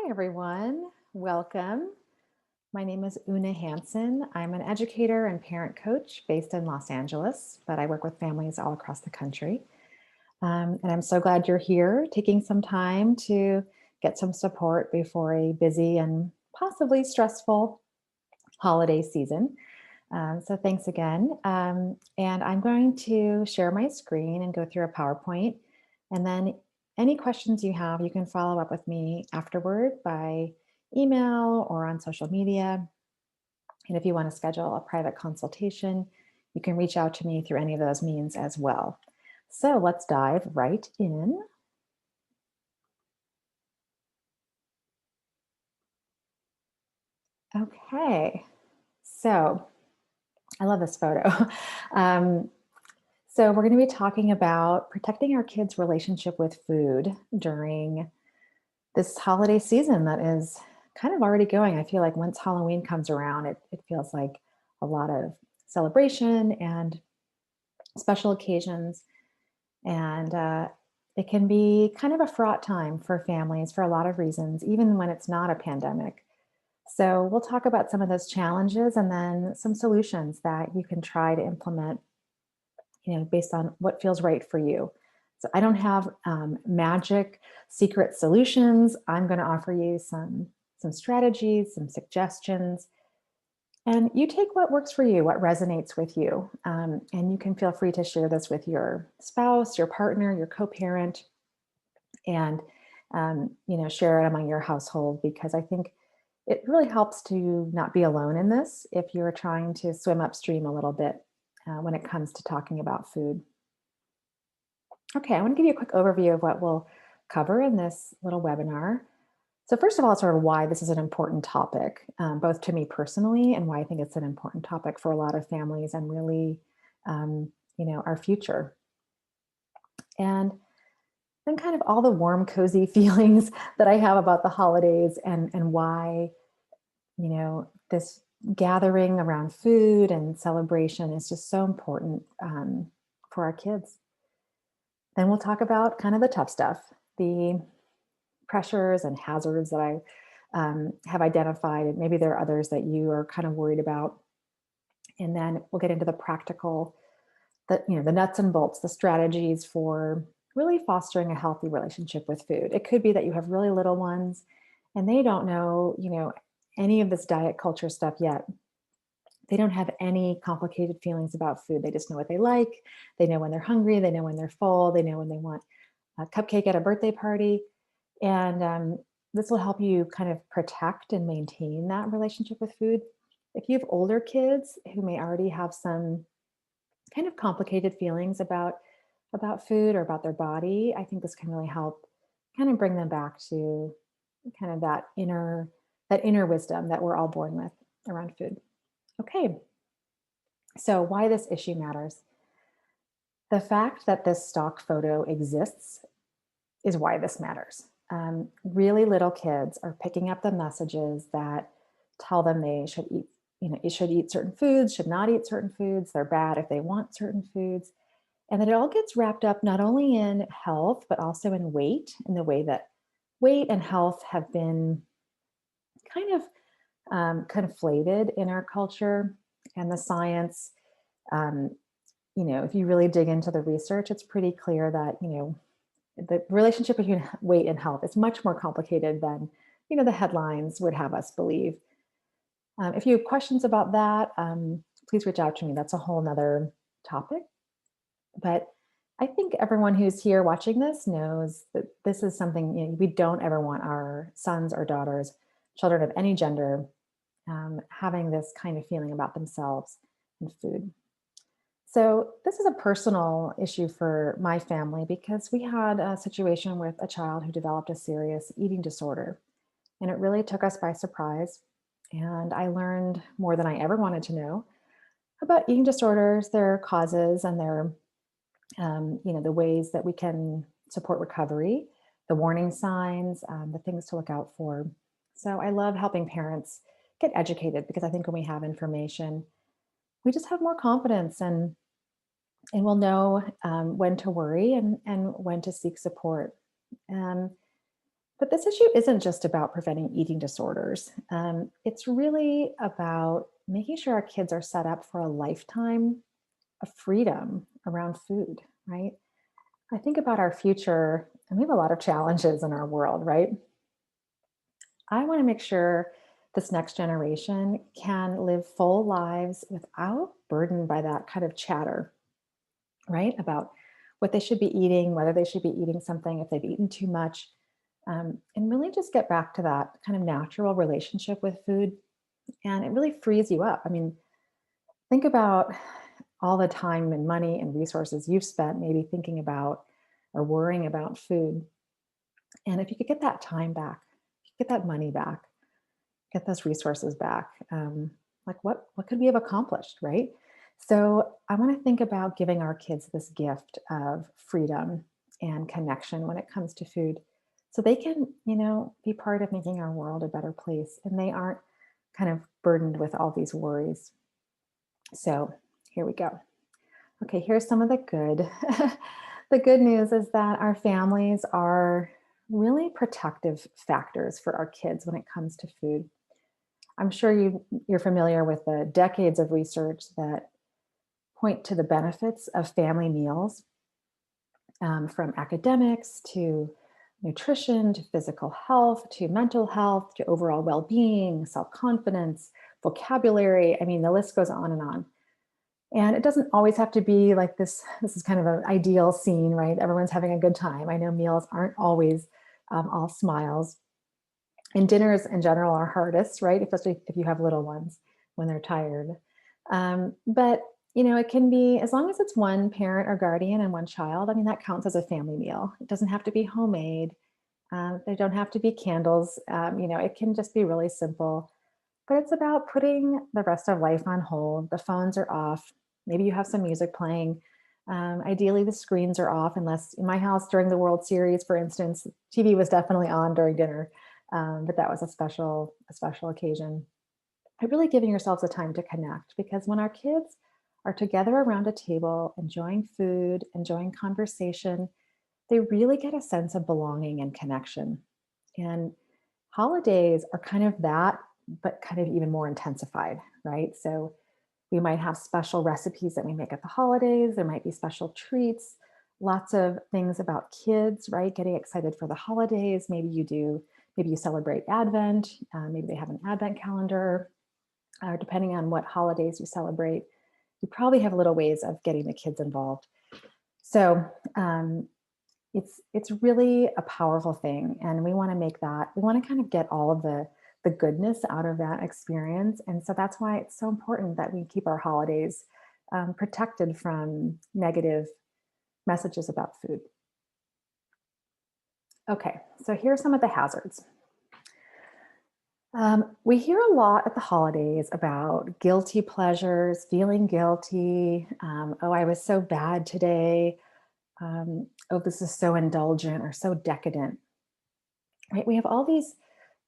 Hi, everyone. Welcome. My name is Oona Hanson. I'm an educator and parent coach based in Los Angeles, but I work with families all across the country. And I'm so glad you're here taking some time to get some support before a busy and possibly stressful holiday season. So thanks again. And I'm going to share my screen and go through a PowerPoint. And then any questions you have, you can follow up with me afterward by email or on social media. And if you want to schedule a private consultation, you can reach out to me through any of those means as well. So let's dive right in. Okay, so I love this photo. um, So, we're going to be talking about protecting our kids' relationship with food during this holiday season that is kind of already going. I feel like once Halloween comes around, it feels like a lot of celebration and special occasions. And it can be kind of a fraught time for families for a lot of reasons, even when it's not a pandemic. So, we'll talk about some of those challenges and then some solutions that you can try to implement based on what feels right for you. So I don't have magic secret solutions. I'm going to offer you some strategies, some suggestions, and you take what works for you, what resonates with you, and you can feel free to share this with your spouse, your partner, your co-parent, and share it among your household because I think it really helps to not be alone in this if you're trying to swim upstream a little bit when it comes to talking about food. Okay, I want to give you a quick overview of what we'll cover in this little webinar. So, first of all, sort of why this is an important topic, both to me personally and why I think it's an important topic for a lot of families and really, our future. And then, kind of all the warm, cozy feelings that I have about the holidays and why, this gathering around food and celebration is just so important for our kids. Then we'll talk about kind of the tough stuff, the pressures and hazards that I have identified. And maybe there are others that you are kind of worried about. And then we'll get into the practical, the nuts and bolts, the strategies for really fostering a healthy relationship with food. It could be that you have really little ones and they don't know, any of this diet culture stuff yet. They don't have any complicated feelings about food. They just know what they like. They know when they're hungry. They know when they're full. They know when they want a cupcake at a birthday party. And this will help you kind of protect and maintain that relationship with food. If you have older kids who may already have some kind of complicated feelings about food or about their body, I think this can really help kind of bring them back to kind of that inner wisdom that we're all born with around food. Okay, so why this issue matters. The fact that this stock photo exists is why this matters. Really little kids are picking up the messages that tell them they should eat, you should eat certain foods, should not eat certain foods, they're bad if they want certain foods. And that it all gets wrapped up not only in health, but also in weight, in the way that weight and health have been kind of conflated in our culture and the science. Um, if you really dig into the research, it's pretty clear that, the relationship between weight and health is much more complicated than, the headlines would have us believe. If you have questions about that, please reach out to me. That's a whole nother topic. But I think everyone who's here watching this knows that this is something we don't ever want our sons or daughters, children of any gender, having this kind of feeling about themselves and food. So, this is a personal issue for my family because we had a situation with a child who developed a serious eating disorder. And it really took us by surprise. And I learned more than I ever wanted to know about eating disorders, their causes, and the ways that we can support recovery, the warning signs, the things to look out for. So, I love helping parents get educated because I think when we have information, we just have more confidence and we'll know when to worry and when to seek support. Um, But this issue isn't just about preventing eating disorders. It's really about making sure our kids are set up for a lifetime of freedom around food, right? I think about our future, and we have a lot of challenges in our world, right? I want to make sure this next generation can live full lives without burdened by that kind of chatter, right? About what they should be eating, whether they should be eating something, if they've eaten too much, and really just get back to that kind of natural relationship with food. And it really frees you up. I mean, think about all the time and money and resources you've spent maybe thinking about or worrying about food. And if you could get that time back, get that money back, get those resources back, like what could we have accomplished, right? So I want to think about giving our kids this gift of freedom and connection when it comes to food, so they can, be part of making our world a better place, and they aren't kind of burdened with all these worries. So here we go. Okay, here's some of the good. The good news is that our families are really protective factors for our kids when it comes to food. I'm sure you're familiar with the decades of research that point to the benefits of family meals, from academics to nutrition to physical health to mental health to overall well-being, self-confidence, vocabulary. I mean, the list goes on and on. And it doesn't always have to be like this. This is kind of an ideal scene, right? Everyone's having a good time. I know meals aren't always all smiles. And dinners in general are hardest, right? Especially if you have little ones when they're tired. But it can be, as long as it's one parent or guardian and one child. I mean, that counts as a family meal. It doesn't have to be homemade. They don't have to be candles. It can just be really simple. But it's about putting the rest of life on hold. The phones are off. Maybe you have some music playing. Ideally, the screens are off, unless in my house during the World Series, for instance, TV was definitely on during dinner, but that was a special occasion. But really giving yourselves a time to connect, because when our kids are together around a table, enjoying food, enjoying conversation, they really get a sense of belonging and connection. And holidays are kind of that, but kind of even more intensified, right? So we might have special recipes that we make at the holidays. There might be special treats, lots of things about kids, right? Getting excited for the holidays. Maybe you celebrate Advent. Maybe they have an Advent calendar, or depending on what holidays you celebrate, you probably have little ways of getting the kids involved. So it's really a powerful thing, and we want to make that. We want to kind of get all of the goodness out of that experience, and so that's why it's so important that we keep our holidays protected from negative messages about food. Okay, so here are some of the hazards. We hear a lot at the holidays about guilty pleasures, feeling guilty. Oh, I was so bad today. Oh, this is so indulgent or so decadent, right? We have all these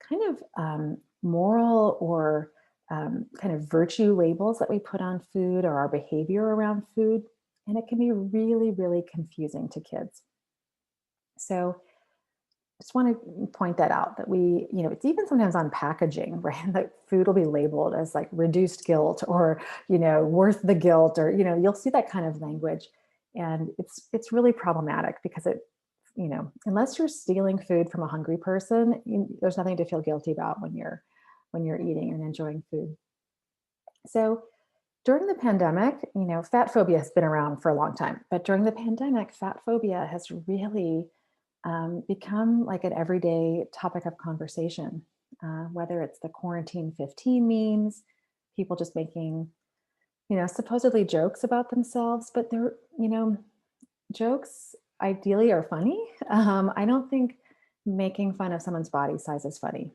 kind of moral or kind of virtue labels that we put on food or our behavior around food, and it can be really, really confusing to kids. So just want to point that out, that it's even sometimes on packaging, right? That food will be labeled as like reduced guilt, or, worth the guilt, or, you'll see that kind of language. And it's really problematic, because unless you're stealing food from a hungry person, there's nothing to feel guilty about when you're eating and enjoying food. So during the pandemic, fat phobia has been around for a long time, but during the pandemic, fat phobia has really become like an everyday topic of conversation, whether it's the quarantine 15 memes, people just making, supposedly jokes about themselves, but they're, jokes ideally are funny. I don't think making fun of someone's body size is funny.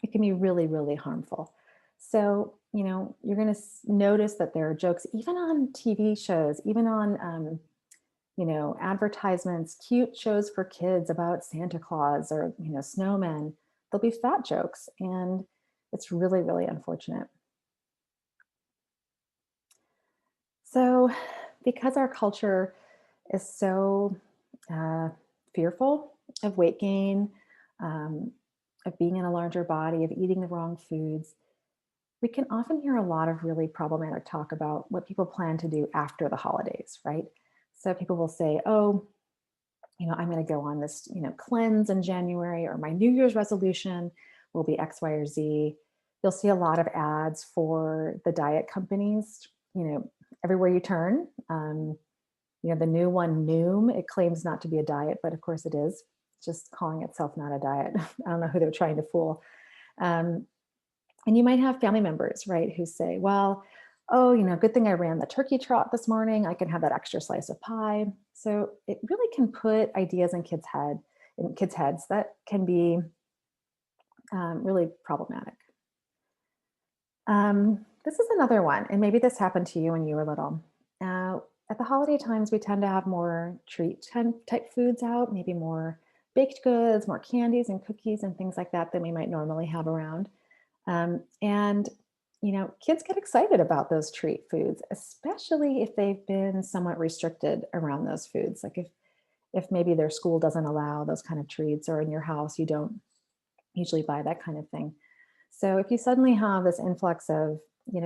It can be really, really harmful. So, you're going to notice that there are jokes, even on TV shows, even on, advertisements, cute shows for kids about Santa Claus or, snowmen. There'll be fat jokes, and it's really, really unfortunate. So, because our culture is so uh, fearful of weight gain, um, of being in a larger body, of eating the wrong foods, we can often hear a lot of really problematic talk about what people plan to do after the holidays, right? So people will say, oh, I'm going to go on this, cleanse in January, or my New Year's resolution will be X, Y, or Z. You'll see a lot of ads for the diet companies, everywhere you turn. The new one, Noom, it claims not to be a diet, but of course it is. It's just calling itself not a diet. I don't know who they're trying to fool. Um, and you might have family members, right, who say, well, oh, good thing I ran the turkey trot this morning. I can have that extra slice of pie. So it really can put ideas in kids' heads that can be really problematic. This is another one, and maybe this happened to you when you were little. Uh, at the holiday times, we tend to have more treat type foods out, maybe more baked goods, more candies and cookies and things like that than we might normally have around. And kids get excited about those treat foods, especially if they've been somewhat restricted around those foods. Like if maybe their school doesn't allow those kind of treats, or in your house you don't usually buy that kind of thing. So if you suddenly have this influx of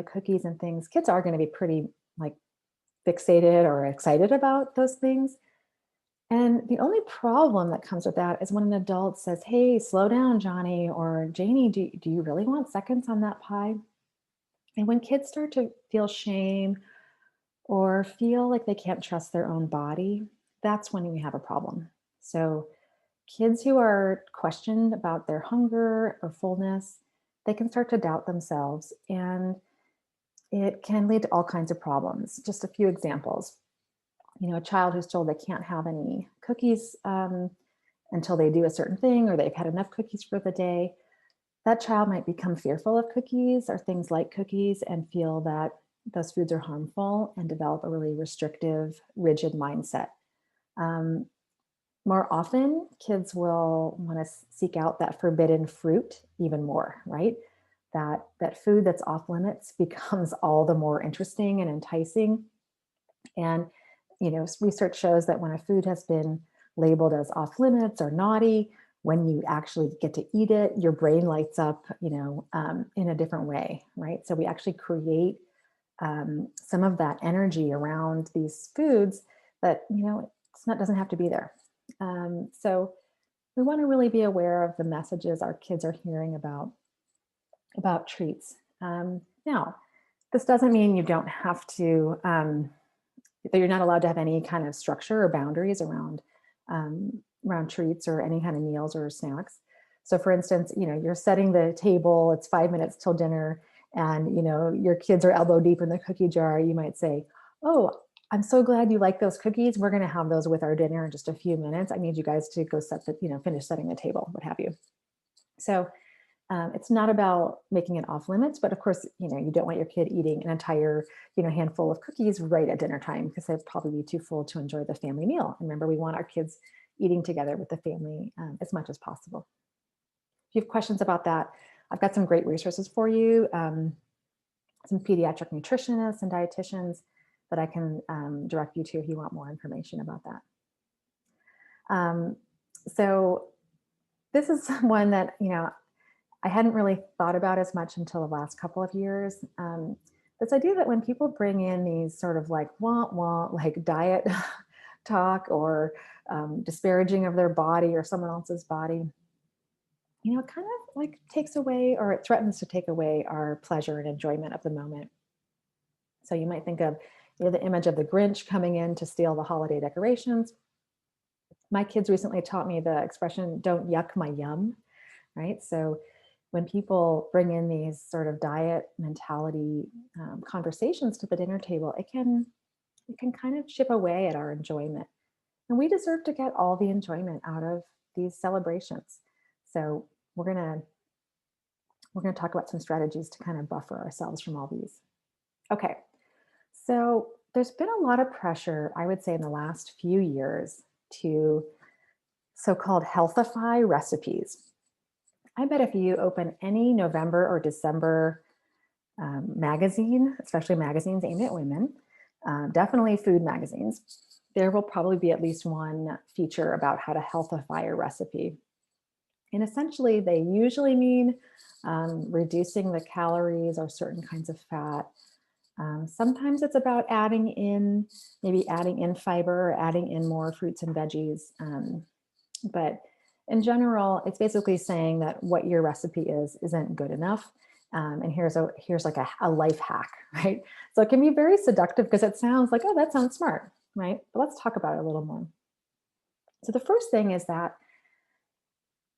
cookies and things, kids are going to be pretty like fixated or excited about those things. And the only problem that comes with that is when an adult says, hey, slow down, Johnny or Janie, do you really want seconds on that pie? And when kids start to feel shame or feel like they can't trust their own body, that's when we have a problem. So kids who are questioned about their hunger or fullness, they can start to doubt themselves, and it can lead to all kinds of problems. Just a few examples. A child who's told they can't have any cookies until they do a certain thing, or they've had enough cookies for the day. That child might become fearful of cookies or things like cookies and feel that those foods are harmful and develop a really restrictive, rigid mindset. Um, More often, kids will want to seek out that forbidden fruit even more, right? That food that's off limits becomes all the more interesting and enticing. And research shows that when a food has been labeled as off limits or naughty, when you actually get to eat it, your brain lights up, in a different way, right? So we actually create some of that energy around these foods that doesn't have to be there. So we want to really be aware of the messages our kids are hearing about treats. Now, this doesn't mean you don't have to that you're not allowed to have any kind of structure or boundaries around treats or any kind of meals or snacks. So, for instance, you're setting the table. It's 5 minutes till dinner, and your kids are elbow deep in the cookie jar. You might say, "Oh, I'm so glad you like those cookies. We're going to have those with our dinner in just a few minutes. I need you guys to go finish setting the table, what have you." So it's not about making it off limits, but of course, you don't want your kid eating an entire, handful of cookies right at dinner time, because they'd probably be too full to enjoy the family meal. And remember, we want our kids eating together with the family as much as possible. If you have questions about that, I've got some great resources for you. Some pediatric nutritionists and dietitians that I can direct you to if you want more information about that. So this is one that, I hadn't really thought about as much until the last couple of years. This idea that when people bring in these sort of like like diet talk, or disparaging of their body or someone else's body, it kind of like takes away, or it threatens to take away, our pleasure and enjoyment of the moment. So you might think of the image of the Grinch coming in to steal the holiday decorations. My kids recently taught me the expression, don't yuck my yum, right? So when people bring in these sort of diet mentality conversations to the dinner table, it can kind of chip away at our enjoyment. And we deserve to get all the enjoyment out of these celebrations. So we're gonna talk about some strategies to kind of buffer ourselves from all these. Okay, so there's been a lot of pressure, I would say, in the last few years to so-called healthify recipes. I bet if you open any November or December magazine, especially magazines aimed at women, definitely food magazines, there will probably be at least one feature about how to healthify a recipe. And essentially, they usually mean reducing the calories or certain kinds of fat. Sometimes it's about maybe adding in fiber or adding in more fruits and veggies. But in general, it's basically saying that what your recipe isn't good enough. And here's like a life hack, right? So it can be very seductive because it sounds like, oh, that sounds smart, right? But let's talk about it a little more. So the first thing is that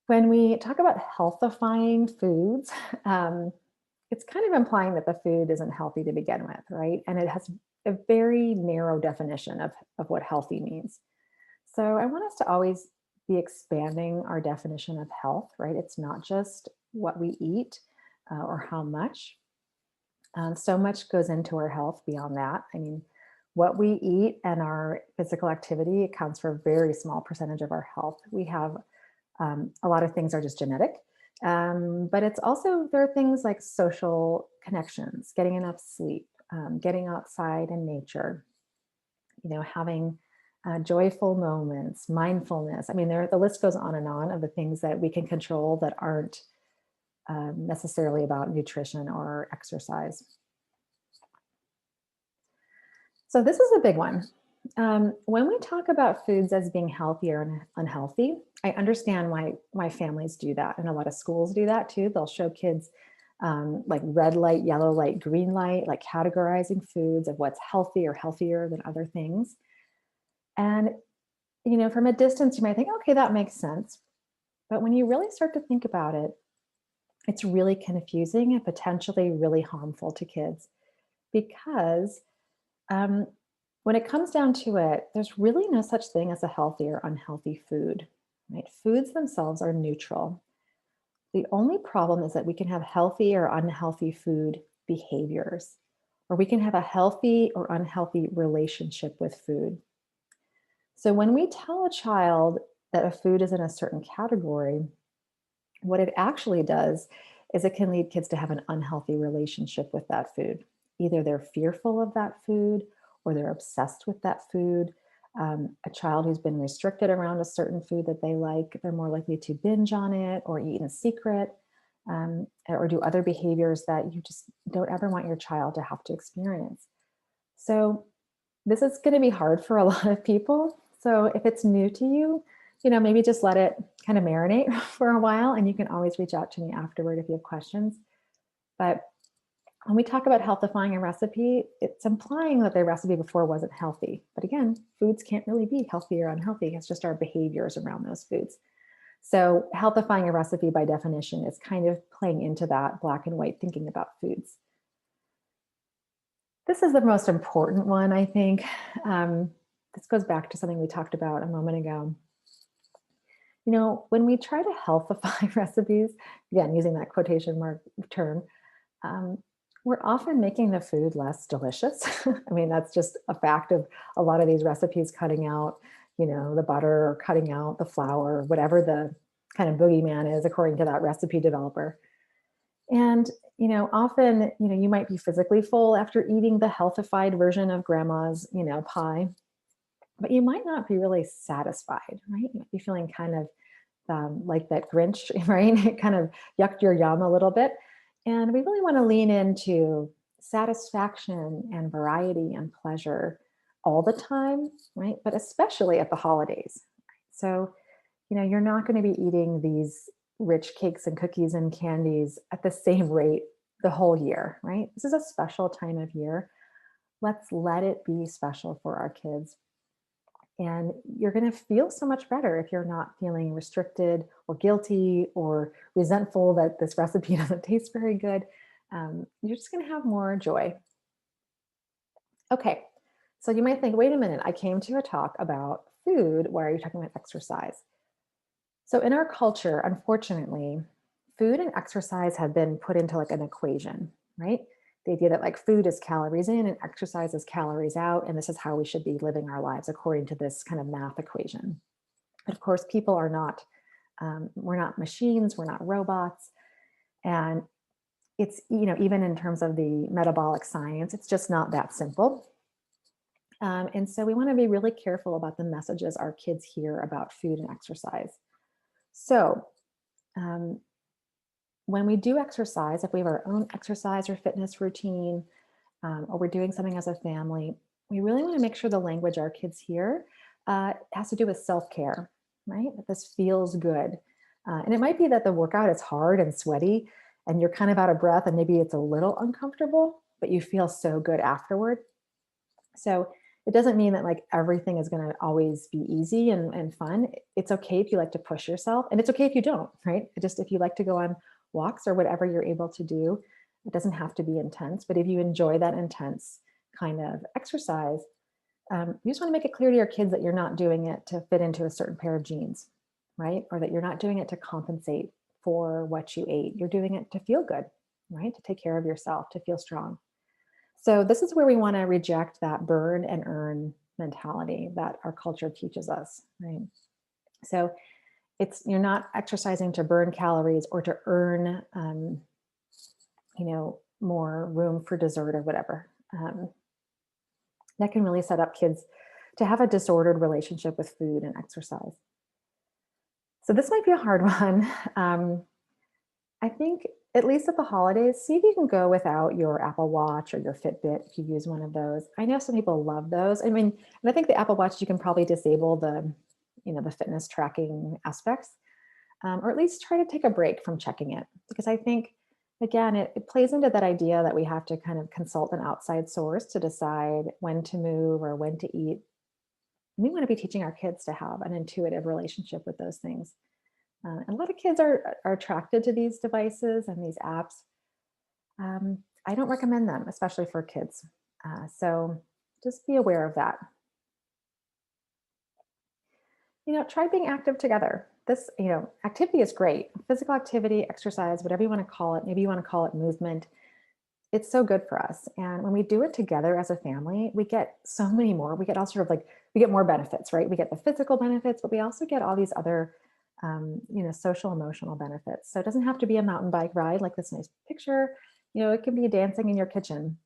when we talk about healthifying foods, um, it's kind of implying that the food isn't healthy to begin with, right? And it has a very narrow definition of what healthy means. So I want us to always be expanding our definition of health, right? It's not just what we eat or how much. So much goes into our health beyond that. I mean, what we eat and our physical activity accounts for a very small percentage of our health. We have a lot of things are just genetic, but it's also there are things like social connections, getting enough sleep, getting outside in nature, having joyful moments, mindfulness. I mean, the list goes on of the things that we can control that aren't necessarily about nutrition or exercise. So this is a big one. When we talk about foods as being healthy or unhealthy, I understand why families do that, and a lot of schools do that too. They'll show kids like red light, yellow light, green light, like categorizing foods of what's healthy or healthier than other things. And from a distance, you might think, okay, that makes sense. But when you really start to think about it, it's really confusing and potentially really harmful to kids because um, when it comes down to it, there's really no such thing as a healthy or unhealthy food, right? Foods themselves are neutral. The only problem is that we can have healthy or unhealthy food behaviors, or we can have a healthy or unhealthy relationship with food. So when we tell a child that a food is in a certain category, what it actually does is it can lead kids to have an unhealthy relationship with that food. Either they're fearful of that food or they're obsessed with that food. A child who's been restricted around a certain food that they like, they're more likely to binge on it or eat in secret or do other behaviors that you just don't ever want your child to have to experience. So this is going to be hard for a lot of people. So if it's new to you, maybe just let it kind of marinate for a while, and you can always reach out to me afterward if you have questions. But when we talk about healthifying a recipe, it's implying that the recipe before wasn't healthy. But again, foods can't really be healthy or unhealthy. It's just our behaviors around those foods. So healthifying a recipe by definition is kind of playing into that black and white thinking about foods. This is the most important one, I think. This goes back to something we talked about a moment ago. When we try to healthify recipes, again, using that quotation mark term, um, we're often making the food less delicious. I mean, that's just a fact of a lot of these recipes cutting out, the butter or cutting out the flour, whatever the kind of boogeyman is, according to that recipe developer. And, often, you might be physically full after eating the healthified version of grandma's, pie, but you might not be really satisfied, right? You might be feeling kind of like that Grinch, right? It kind of yucked your yum a little bit. And we really want to lean into satisfaction and variety and pleasure all the time, right? But especially at the holidays. So, you're not going to be eating these rich cakes and cookies and candies at the same rate the whole year, right? This is a special time of year. Let's let it be special for our kids. And you're going to feel so much better if you're not feeling restricted or guilty or resentful that this recipe doesn't taste very good. You're just going to have more joy. Okay, so you might think, wait a minute, I came to a talk about food. Why are you talking about exercise? So in our culture, unfortunately, food and exercise have been put into like an equation, right? The idea that like food is calories in and exercise is calories out, and this is how we should be living our lives according to this kind of math equation. But of course, people are not, we're not machines, we're not robots. And it's, even in terms of the metabolic science, it's just not that simple. And so we want to be really careful about the messages our kids hear about food and exercise. So Um, when we do exercise, if we have our own exercise or fitness routine, or we're doing something as a family, we really want to make sure the language our kids hear has to do with self care, right? That this feels good. And it might be that the workout is hard and sweaty and you're kind of out of breath and maybe it's a little uncomfortable, but you feel so good afterward. So it doesn't mean that like everything is going to always be easy and fun. It's okay if you like to push yourself, and it's okay if you don't, right? Just if you like to go on walks or whatever you're able to do, it doesn't have to be intense. But if you enjoy that intense kind of exercise, you just want to make it clear to your kids that you're not doing it to fit into a certain pair of jeans, right? Or that you're not doing it to compensate for what you ate. You're doing it to feel good, right? To take care of yourself, to feel strong. So this is where we want to reject that burn and earn mentality that our culture teaches us, right? So it's you're not exercising to burn calories or to earn, more room for dessert or whatever. That can really set up kids to have a disordered relationship with food and exercise. So this might be a hard one. Um, I think at least at the holidays, see if you can go without your Apple Watch or your Fitbit if you use one of those. I know some people love those. I mean, and I think the Apple Watch you can probably disable the fitness tracking aspects, or at least try to take a break from checking it because I think again it plays into that idea that we have to kind of consult an outside source to decide when to move or when to eat. We want to be teaching our kids to have an intuitive relationship with those things. And a lot of kids are attracted to these devices and these apps. I don't recommend them, especially for kids. So just be aware of that. Try being active together. Activity is great. Physical activity, exercise, whatever you want to call it. Maybe you want to call it movement. It's so good for us. And when we do it together as a family, we get so many more. We get all sort of like, we get more benefits, right? We get the physical benefits, but we also get all these other, social, emotional benefits. So it doesn't have to be a mountain bike ride like this nice picture. It can be dancing in your kitchen.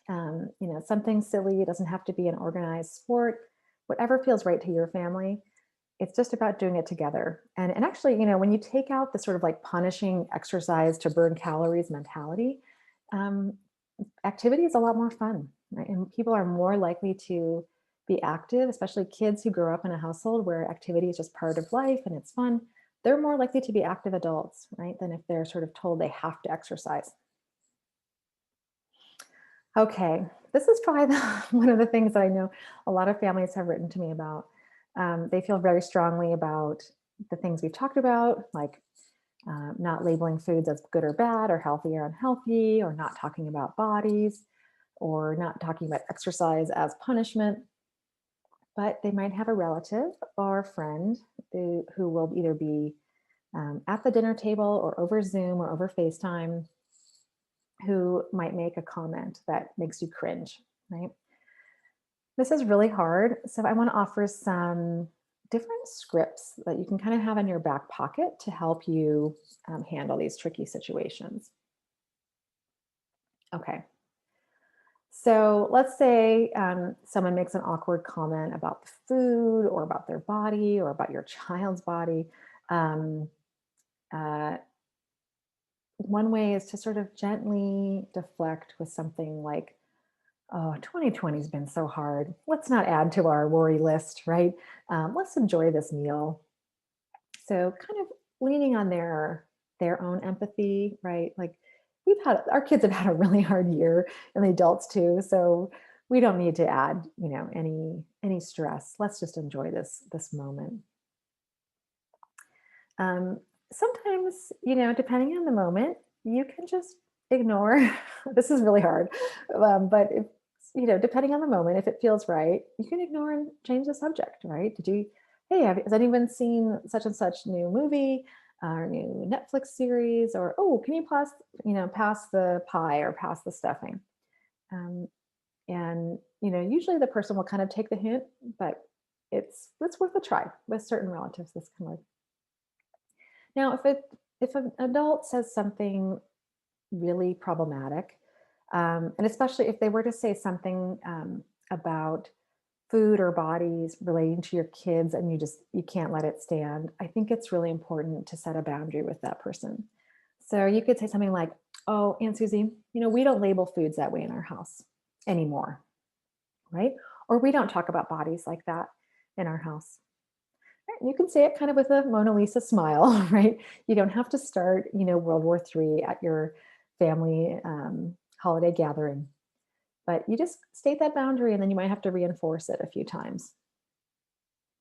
Something silly. It doesn't have to be an organized sport. Whatever feels right to your family. It's just about doing it together. And actually, when you take out the sort of like punishing exercise to burn calories mentality, um, activity is a lot more fun, right? And people are more likely to be active, especially kids who grow up in a household where activity is just part of life and it's fun. They're more likely to be active adults, right? Than if they're sort of told they have to exercise. Okay, this is probably one of the things that I know a lot of families have written to me about. They feel very strongly about the things we've talked about, like not labeling foods as good or bad, or healthy or unhealthy, or not talking about bodies, or not talking about exercise as punishment. But they might have a relative or a friend who will either be at the dinner table or over Zoom or over FaceTime who might make a comment that makes you cringe, right? This is really hard. So I want to offer some different scripts that you can kind of have in your back pocket to help you handle these tricky situations. Okay. So let's say someone makes an awkward comment about the food or about their body or about your child's body. Um, uh, One way is to sort of gently deflect with something like, oh, 2020 has been so hard. Let's not add to our worry list, right? Let's enjoy this meal. So kind of leaning on their own empathy, right? Like our kids have had a really hard year and the adults too. So we don't need to add, any stress. Let's just enjoy this moment. Um, Sometimes, depending on the moment, you can just ignore. This is really hard, but if depending on the moment, if it feels right, you can ignore and change the subject. Right? Hey, has anyone seen such and such new movie or new Netflix series? Or oh, can you pass the pie or pass the stuffing? Um, and usually the person will kind of take the hint, but it's worth a try with certain relatives. This can work. Now, if an adult says something really problematic, and especially if they were to say something about food or bodies relating to your kids and you can't let it stand, I think it's really important to set a boundary with that person. So you could say something like, "Oh, Aunt Susie, we don't label foods that way in our house anymore," right? Or we don't talk about bodies like that in our house. Right, you can say it kind of with a Mona Lisa smile, right? You don't have to start, World War III at your family holiday gathering, but you just state that boundary and then you might have to reinforce it a few times.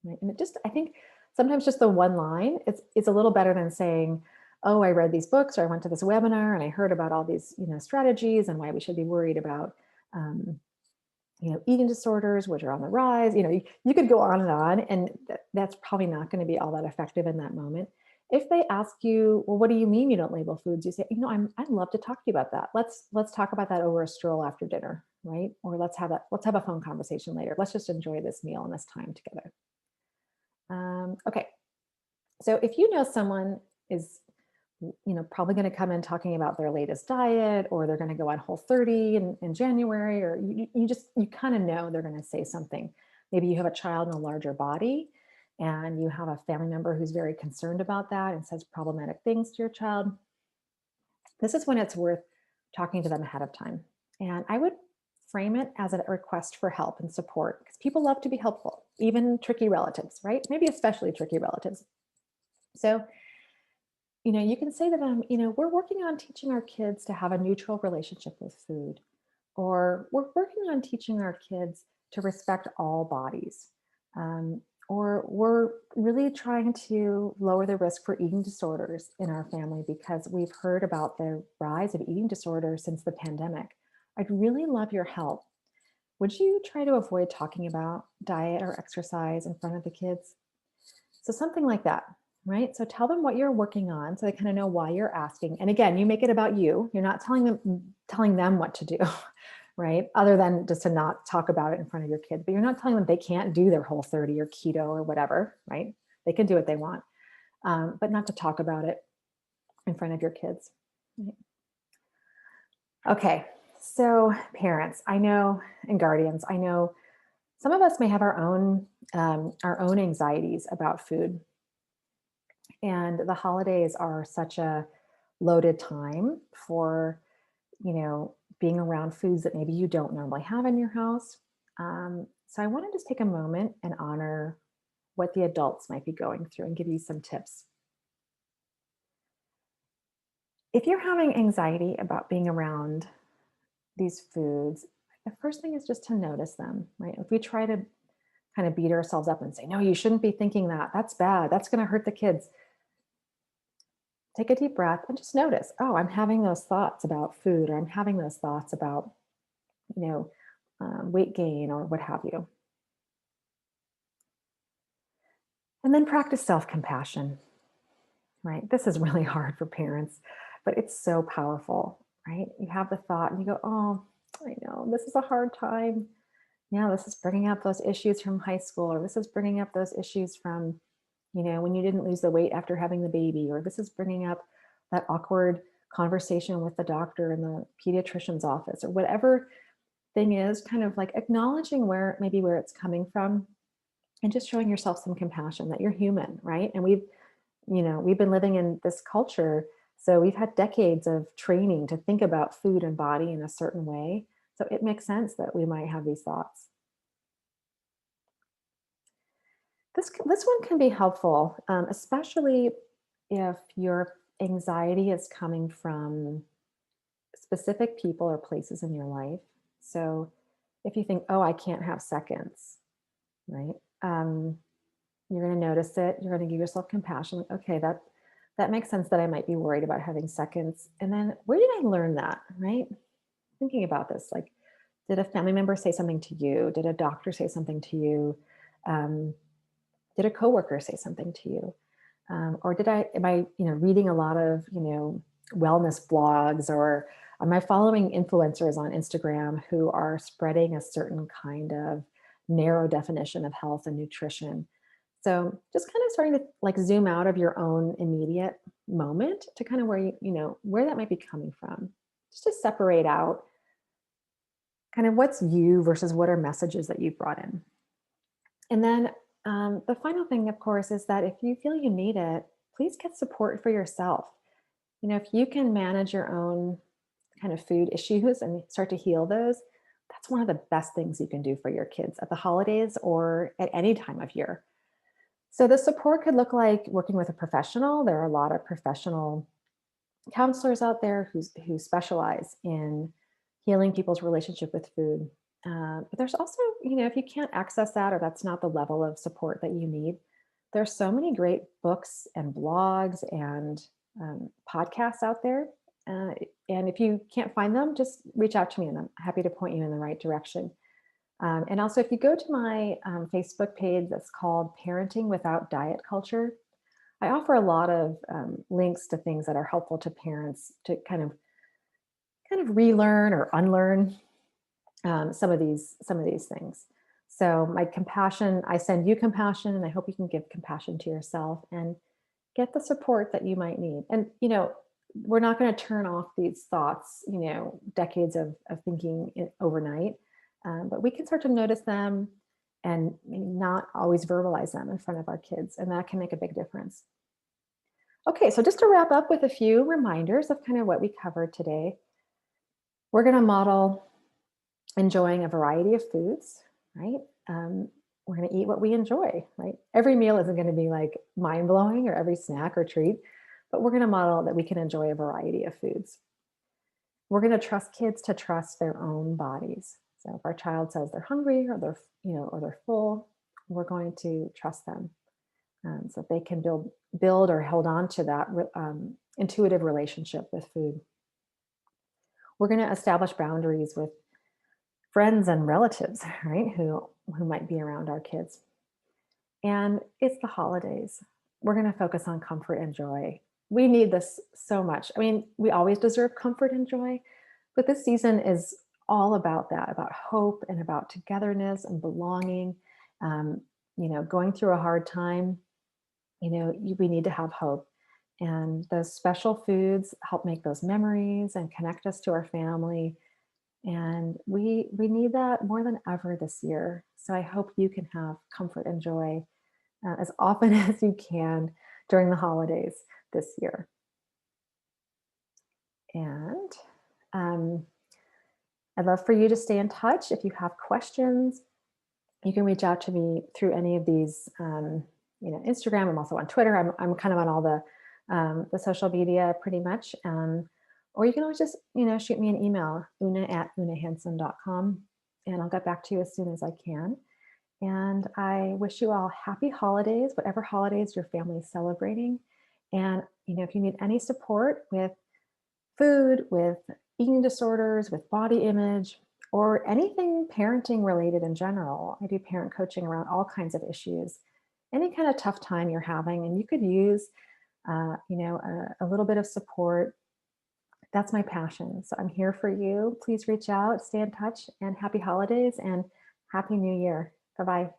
Right? And I think sometimes just the one line, it's a little better than saying, "Oh, I read these books or I went to this webinar and I heard about all these, strategies and why we should be worried about um, eating disorders, which are on the rise." You could go on, and that's probably not going to be all that effective in that moment. If they ask you, "Well, what do you mean you don't label foods?" You say, I'd love to talk to you about that. Let's talk about that over a stroll after dinner, right? Or let's have a phone conversation later. Let's just enjoy this meal and this time together." Okay, so if someone is probably going to come in talking about their latest diet, or they're going to go on Whole30 in January, or you kind of know they're going to say something. Maybe you have a child in a larger body and you have a family member who's very concerned about that and says problematic things to your child. This is when it's worth talking to them ahead of time. And I would frame it as a request for help and support, because people love to be helpful, even tricky relatives, right? Maybe especially tricky relatives. So you can say to them, "We're working on teaching our kids to have a neutral relationship with food," or "We're working on teaching our kids to respect all bodies," or "We're really trying to lower the risk for eating disorders in our family because we've heard about the rise of eating disorders since the pandemic. I'd really love your help. Would you try to avoid talking about diet or exercise in front of the kids?" So something like that, right? So tell them what you're working on so they kind of know why you're asking. And again, you make it about you. You're not telling them what to do, right? Other than just to not talk about it in front of your kids. But you're not telling them they can't do their Whole30 or keto or whatever, right? They can do what they want, but not to talk about it in front of your kids. Right? Okay, so parents, I know, and guardians, I know some of us may have our own anxieties about food. And the holidays are such a loaded time for, being around foods that maybe you don't normally have in your house. So I want to just take a moment and honor what the adults might be going through and give you some tips. If you're having anxiety about being around these foods, the first thing is just to notice them, right? If we try to kind of beat ourselves up and say, "No, you shouldn't be thinking that. That's bad. That's going to hurt the kids." Take a deep breath and just notice, "Oh, I'm having those thoughts about food, or I'm having those thoughts about, you know, weight gain or what have you." And then practice self compassion, right? This is really hard for parents, but it's so powerful, right? You have the thought and you go, "Oh, I know this is a hard time. Yeah, this is bringing up those issues from high school, or this is bringing up those issues from, when you didn't lose the weight after having the baby, or this is bringing up that awkward conversation with the doctor in the pediatrician's office," or whatever thing is, kind of like acknowledging where it's coming from, and just showing yourself some compassion that you're human, right? And we've been living in this culture, so we've had decades of training to think about food and body in a certain way. So it makes sense that we might have these thoughts. This one can be helpful, especially if your anxiety is coming from specific people or places in your life. So if you think, "Oh, I can't have seconds," right? You're going to notice it. You're going to give yourself compassion. Like, okay, that makes sense that I might be worried about having seconds. And then where did I learn that? Right? Thinking about this, like, did a family member say something to you? Did a doctor say something to you? Um, did a coworker say something to you? Or am I, reading a lot of, wellness blogs, or am I following influencers on Instagram who are spreading a certain kind of narrow definition of health and nutrition? So just kind of starting to like zoom out of your own immediate moment to kind of where that might be coming from. Just to separate out kind of what's you versus what are messages that you've brought in. And then the final thing, of course, is that if you feel you need it, please get support for yourself. If you can manage your own kind of food issues and start to heal those, that's one of the best things you can do for your kids at the holidays or at any time of year. So the support could look like working with a professional. There are a lot of professional counselors out there who specialize in healing people's relationship with food. But there's also, if you can't access that or that's not the level of support that you need, there's so many great books and blogs and podcasts out there. Uh, and if you can't find them, just reach out to me and I'm happy to point you in the right direction. And also, if you go to my Facebook page that's called Parenting Without Diet Culture, I offer a lot of links to things that are helpful to parents to kind of relearn or unlearn some of these things. So my compassion, I send you compassion, and I hope you can give compassion to yourself and get the support that you might need. And we're not going to turn off these thoughts, decades of thinking overnight, but we can start to notice them and not always verbalize them in front of our kids, and that can make a big difference. Okay, so just to wrap up with a few reminders of kind of what we covered today, we're going to model enjoying a variety of foods, right? We're going to eat what we enjoy, right? Every meal isn't going to be like mind blowing or every snack or treat, but we're going to model that we can enjoy a variety of foods. We're going to trust kids to trust their own bodies. So if our child says they're hungry or they're full, we're going to trust them, so they can build or hold on to that intuitive relationship with food. We're going to establish boundaries with friends and relatives, right, who might be around our kids. And it's the holidays. We're going to focus on comfort and joy. We need this so much. I mean, we always deserve comfort and joy, but this season is all about that, about hope and about togetherness and belonging. Going through a hard time, we need to have hope. And those special foods help make those memories and connect us to our family. And we need that more than ever this year. So I hope you can have comfort and joy as often as you can during the holidays this year. And I'd love for you to stay in touch. If you have questions, you can reach out to me through any of these, Instagram. I'm also on Twitter. I'm kind of on all the social media pretty much. Or you can always just, shoot me an email, oona@oonahanson.com, and I'll get back to you as soon as I can. And I wish you all happy holidays, whatever holidays your family is celebrating. And, if you need any support with food, with eating disorders, with body image, or anything parenting related in general, I do parent coaching around all kinds of issues. Any kind of tough time you're having, and you could use, a little bit of support. That's my passion. So I'm here for you. Please reach out, stay in touch, and happy holidays and happy new year. Bye-bye.